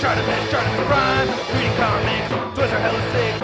ShartimusPrime, reading comics, toys are hella sick,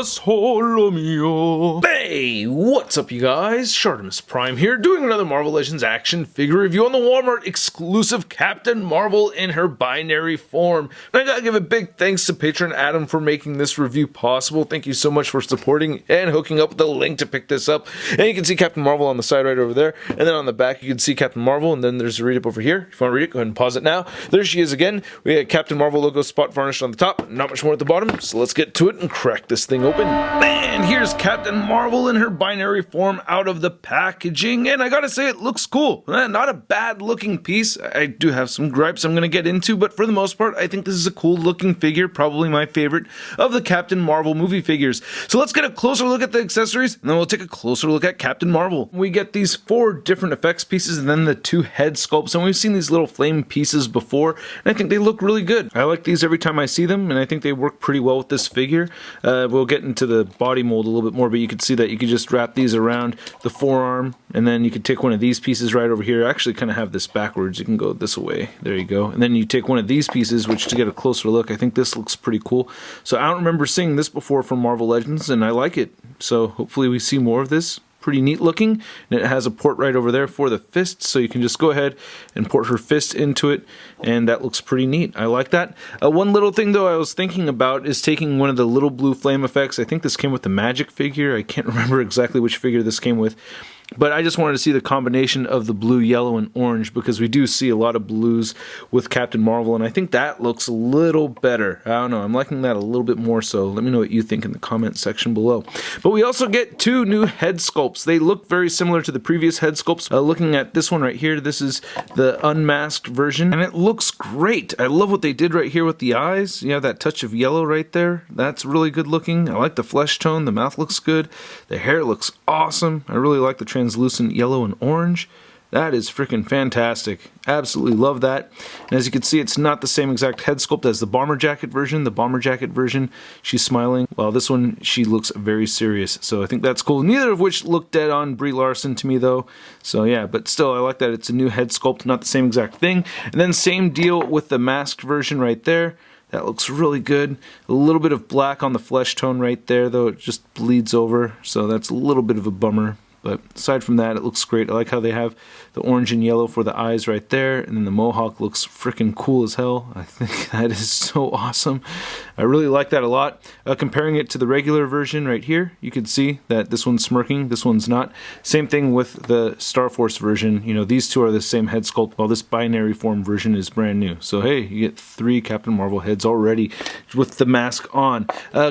Solo mio. Hey, what's up you guys? ShartimusPrime here, doing another Marvel Legends action figure review on the Walmart exclusive Captain Marvel in her binary form. And I gotta give a big thanks to patron Adam for making this review possible. Thank you so much for supporting and hooking up with the link to pick this up. And you can see Captain Marvel on the side right over there. And then on the back you can see Captain Marvel, and then there's a read up over here. If you want to read it, go ahead and pause it now. There she is again. We got Captain Marvel logo spot varnished on the top, not much more at the bottom. So let's get to it and crack this thing open. And here's Captain Marvel in her binary form out of the packaging, and I gotta say it looks cool. Not a bad looking piece. I do have some gripes I'm gonna get into, but for the most part I think this is a cool looking figure, probably my favorite of the Captain Marvel movie figures. So let's get a closer look at the accessories, and then we'll take a closer look at Captain Marvel. We get these 4 different effects pieces and then the 2 head sculpts, and we've seen these little flame pieces before, and I think they look really good. I like these every time I see them, and I think they work pretty well with this figure. We'll get into the body mold a little bit more, but you can see that you could just wrap these around the forearm, and then you could take one of these pieces right over here. I actually kind of have this backwards. You can go this way. There you go. And then you take one of these pieces, which to get a closer look, I think this looks pretty cool. So I don't remember seeing this before from Marvel Legends, and I like it. So hopefully we see more of this. Pretty neat looking, and it has a port right over there for the fist, so you can just go ahead and port her fist into it, and that looks pretty neat. I like that. One little thing though I was thinking about is taking one of the little blue flame effects. I think this came with the Magic figure. I can't remember exactly which figure this came with, but I just wanted to see the combination of the blue, yellow, and orange, because we do see a lot of blues with Captain Marvel, and I think that looks a little better. I don't know, I'm liking that a little bit more, so let me know what you think in the comment section below. But we also get 2 new head sculpts. They look very similar to the previous head sculpts. Looking at this one right here, this is the unmasked version, and it looks great. I love what they did right here with the eyes. You have that touch of yellow right there. That's really good looking. I like the flesh tone. The mouth looks good. The hair looks awesome. I really like the translucent yellow and orange. That is freaking fantastic. Absolutely love that. And as you can see, it's not the same exact head sculpt as the bomber jacket version. The bomber jacket version, she's smiling, while this one, she looks very serious. So I think that's cool. Neither of which look dead on Brie Larson to me though. So yeah, but still I like that it's a new head sculpt, not the same exact thing. And then same deal with the masked version right there. That looks really good. A little bit of black on the flesh tone right there though. It just bleeds over. So that's a little bit of a bummer. But aside from that, it looks great. I like how they have the orange and yellow for the eyes right there, and then the mohawk looks freaking cool as hell. I think that is so awesome. I really like that a lot. Comparing it to the regular version right here, you can see that this one's smirking, this one's not. Same thing with the Star Force version. You know, these 2 are the same head sculpt, while this binary form version is brand new. So hey, you get 3 Captain Marvel heads already with the mask on.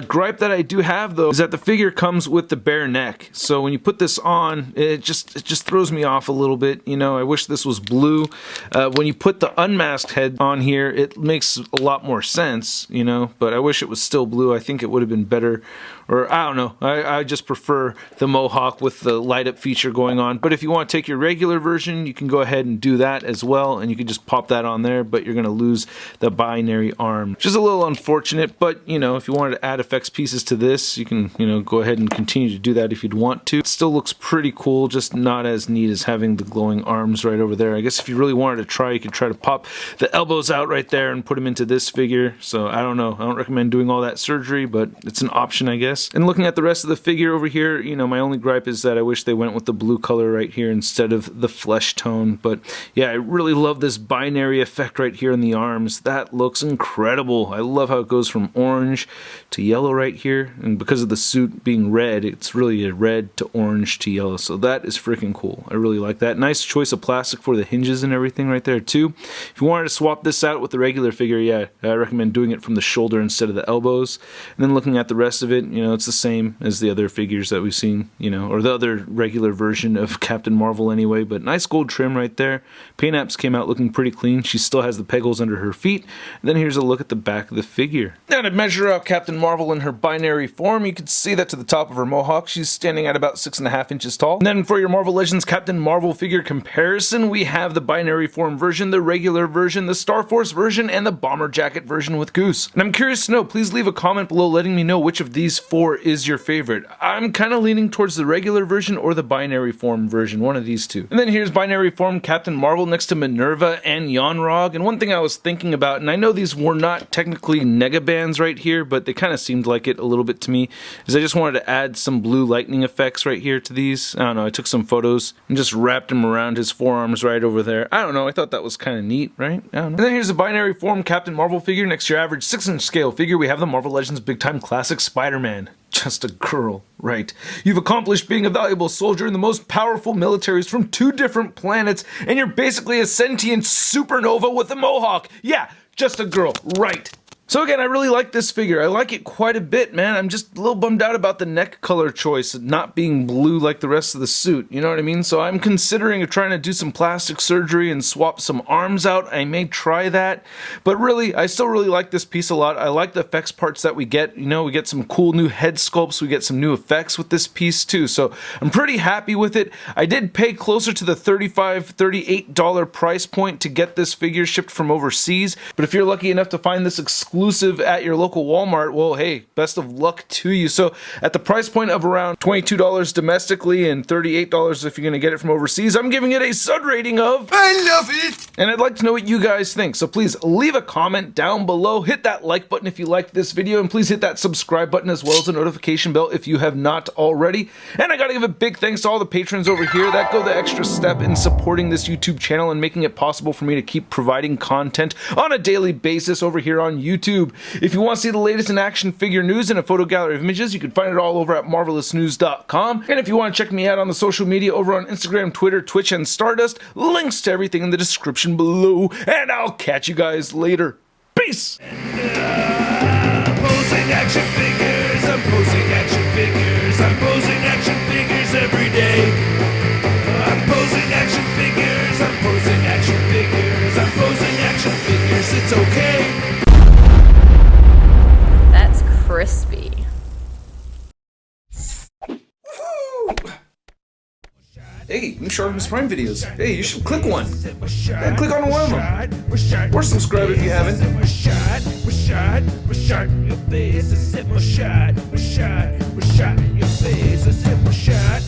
Gripe that I do have though is that the figure comes with the bare neck. So when you put this on, it just throws me off a little bit. You know, I wish this was blue. When you put the unmasked head on here, it makes a lot more sense, you know, but I wish it was still blue. I think it would have been better, or I don't know. I just prefer the mohawk with the light up feature going on. But if you want to take your regular version, you can go ahead and do that as well, and you can just pop that on there, but you're going to lose the binary arm, which is a little unfortunate. But you know, if you wanted to add effects pieces to this, you can, you know, go ahead and continue to do that if you'd want to. It still looks pretty cool, just not as neat as having the glowing arms right over there. I guess if you really wanted to try, you could try to pop the elbows out right there and put them into this figure. So I don't know, I don't recommend doing all that surgery, but it's an option, I guess. And looking at the rest of the figure over here, you know, my only gripe is that I wish they went with the blue color right here instead of the flesh tone. But yeah, I really love this binary effect right here in the arms. That looks incredible. I love how it goes from orange to yellow right here, and because of the suit being red, it's really a red to orange to yellow. So that is freaking cool. I really like that. Nice choice of plastic for the hinges and everything right there too. If you wanted to swap this out with the regular figure, yeah, I recommend doing it from the shoulder instead of the elbows. And then looking at the rest of it, you know, it's the same as the other figures that we've seen, you know, or the other regular version of Captain Marvel anyway. But nice gold trim right there. Paint apps came out looking pretty clean. She still has the pegals under her feet. And then here's a look at the back of the figure. Now to measure out Captain Marvel in her binary form, you can see that to the top of her mohawk, she's standing at about 6.5 inches inches tall. And then for your Marvel Legends Captain Marvel figure comparison, we have the binary form version, the regular version, the Star Force version, and the bomber jacket version with Goose. And I'm curious to know, please leave a comment below letting me know which of these four is your favorite. I'm kind of leaning towards the regular version or the binary form version, one of these two. And then here's binary form Captain Marvel next to Minerva and Yonrog. And one thing I was thinking about, and I know these were not technically negabands right here, but they kind of seemed like it a little bit to me, is I just wanted to add some blue lightning effects right here to these. I don't know, I took some photos and just wrapped them around his forearms right over there. I don't know, I thought that was kind of neat, right? I don't know. And then here's a binary form Captain Marvel figure next to your average 6-inch scale figure. We have the Marvel Legends Big Time Classic Spider-Man. Just a girl, right? You've accomplished being a valuable soldier in the most powerful militaries from 2 different planets, and you're basically a sentient supernova with a mohawk. Yeah, just a girl, right? So again, I really like this figure. I like it quite a bit, man. I'm just a little bummed out about the neck color choice not being blue like the rest of the suit, you know what I mean? So I'm considering trying to do some plastic surgery and swap some arms out. I may try that, but really, I still really like this piece a lot. I like the effects parts that we get. You know, we get some cool new head sculpts. We get some new effects with this piece too. So I'm pretty happy with it. I did pay closer to the $35, $38 price point to get this figure shipped from overseas, but if you're lucky enough to find this exclusive at your local Walmart, well, hey, best of luck to you. So at the price point of around $22 domestically and $38 if you're going to get it from overseas, I'm giving it a sud rating of I love it! And I'd like to know what you guys think. So please leave a comment down below, hit that like button if you liked this video, and please hit that subscribe button as well as the notification bell if you have not already. And I gotta give a big thanks to all the patrons over here that go the extra step in supporting this YouTube channel and making it possible for me to keep providing content on a daily basis over here on YouTube. If you want to see the latest in action figure news and a photo gallery of images, you can find it all over at marvelousnews.com. And if you want to check me out on the social media over on Instagram, Twitter, Twitch, and Stardust, links to everything in the description below. And I'll catch you guys later. Peace! Posing action figures, I'm posing action figures, I'm posing action figures every day. I'm posing action figures, I'm posing action figures, I'm posing action figures, it's okay. That's crispy. Hey, new ShartimusPrime videos. Hey, you should click one. Yeah, click on one of them. Or subscribe if you haven't. Your face, I said my shot, your face, I said my shot,